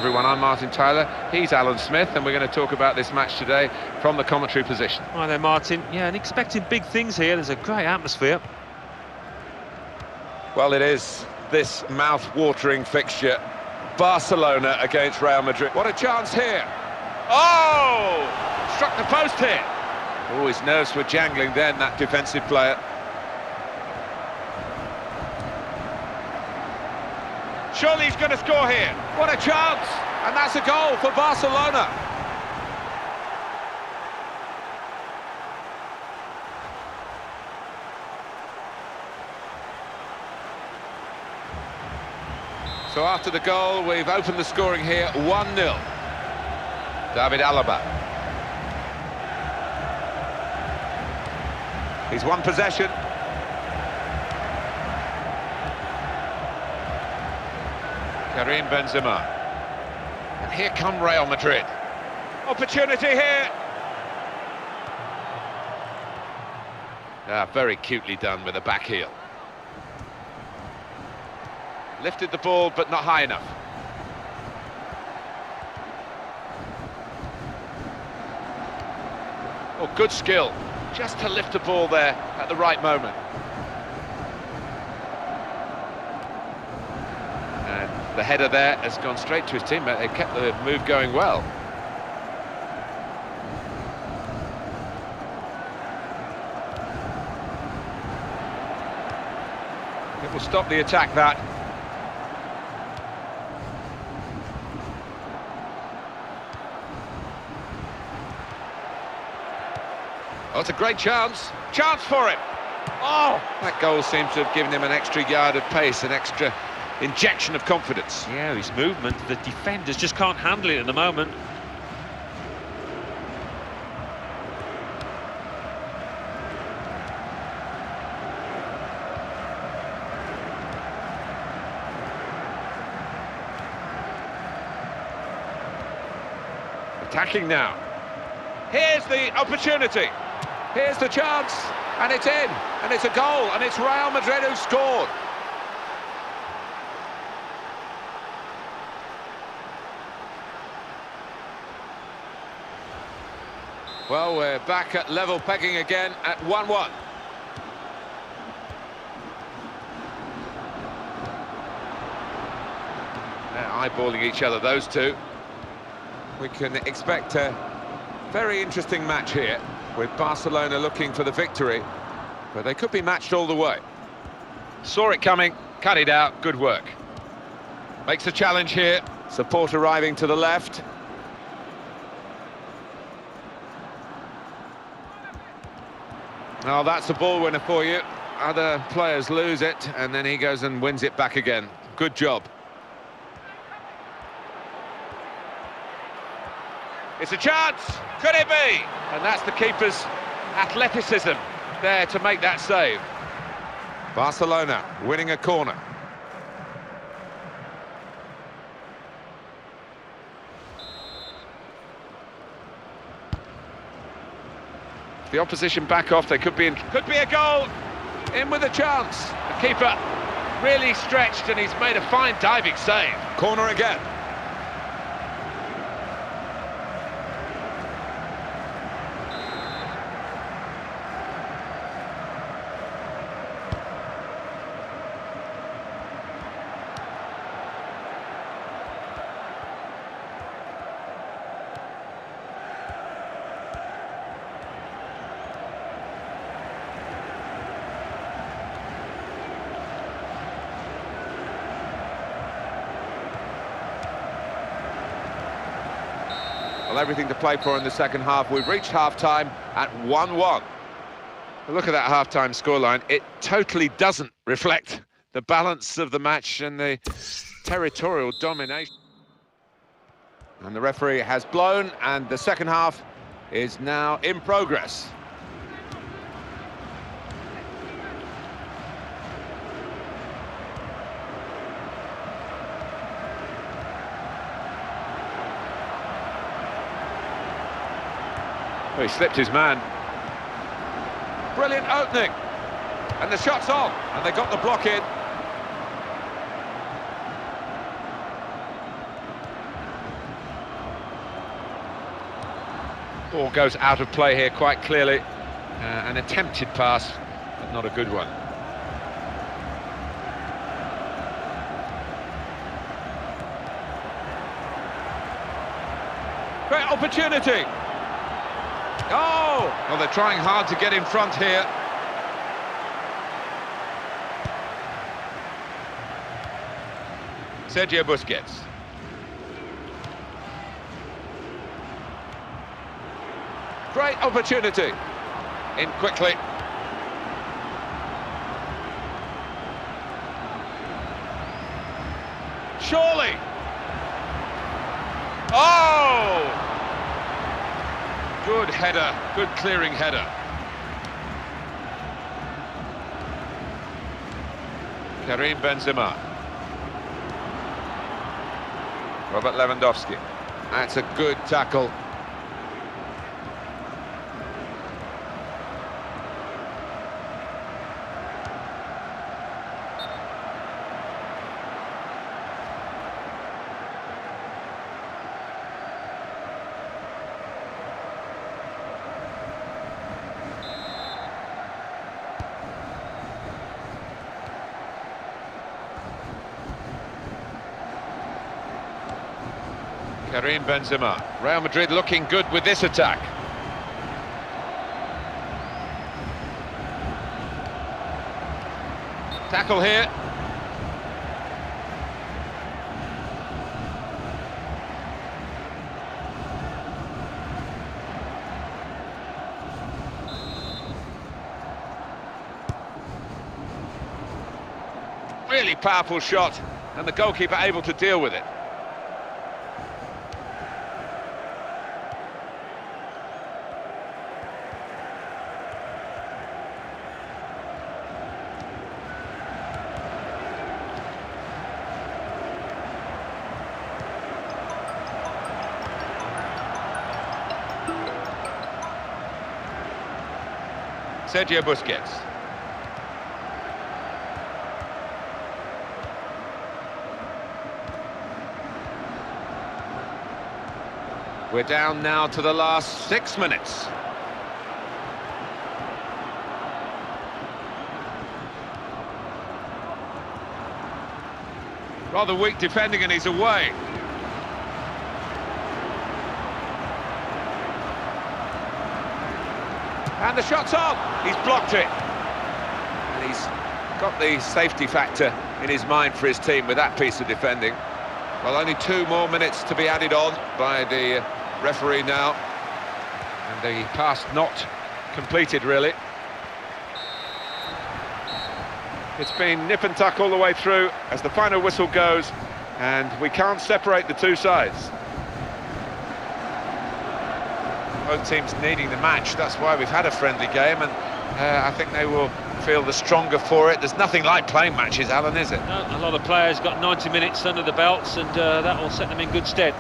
everyone, I'm Martin Tyler, he's Alan Smith, and we're going to talk about this match today from the commentary position. Hi there, Martin. Yeah, and expecting big things here. There's a great atmosphere. Well, it is this mouth-watering fixture. Barcelona against Real Madrid. What a chance here. Oh! Struck the post here. Oh, his nerves were jangling then, that defensive player. Surely he's going to score here. What a chance! And that's a goal for Barcelona. So after the goal, we've opened the scoring here, 1-0. David Alaba. He's won possession. Karim Benzema. And here come Real Madrid. Opportunity here. Very cutely done with a back heel. Lifted the ball, but not high enough. Oh, good skill. Just to lift the ball there at the right moment. And the header there has gone straight to his teammate. They kept the move going well. It will stop the attack, that. Oh, it's a great chance. Chance for him. Oh, that goal seems to have given him an extra yard of pace, an extra injection of confidence. Yeah, his movement, the defenders just can't handle it at the moment. Attacking now. Here's the opportunity. Here's the chance, and it's in, and it's a goal, and it's Real Madrid who scored. Well, we're back at level pegging again at 1-1. They're eyeballing each other, those two. We can expect a very interesting match here, with Barcelona looking for the victory, but they could be matched all the way. Saw it coming, cut it out, good work. Makes a challenge here, support arriving to the left. Oh, that's a ball winner for you. Other players lose it, and then he goes and wins it back again. Good job. It's a chance, could it be? And that's the keeper's athleticism there to make that save. Barcelona winning a corner. The opposition back off, they could be in, could be a goal. In with a chance. The keeper really stretched and he's made a fine diving save. Corner again. Well, everything to play for in the second half. We've reached half-time at 1-1. Look at that half-time scoreline. It totally doesn't reflect the balance of the match and the territorial domination. And the referee has blown, and the second half is now in progress. He slipped his man. Brilliant opening. And the shot's on. And they got the block in. Ball goes out of play here quite clearly. An attempted pass, but not a good one. Great opportunity. Oh! Well, they're trying hard to get in front here. Sergio Busquets. Great opportunity. In quickly. Surely. Oh! Good header, good clearing header. Karim Benzema. Robert Lewandowski. That's a good tackle. Karim Benzema. Real Madrid looking good with this attack. Tackle here. Really powerful shot, and the goalkeeper able to deal with it. Sergio Busquets. We're down now to the last 6 minutes. Rather weak defending, and he's away. And the shot's on. He's blocked it. And he's got the safety factor in his mind for his team with that piece of defending. Well, only 2 more minutes to be added on by the referee now. And the pass not completed, really. It's been nip and tuck all the way through as the final whistle goes, and we can't separate the two sides. Both teams needing the match, that's why we've had a friendly game, and I think they will feel the stronger for it. There's nothing like playing matches, Alan, is it? No, a lot of players got 90 minutes under the belts, and that will set them in good stead.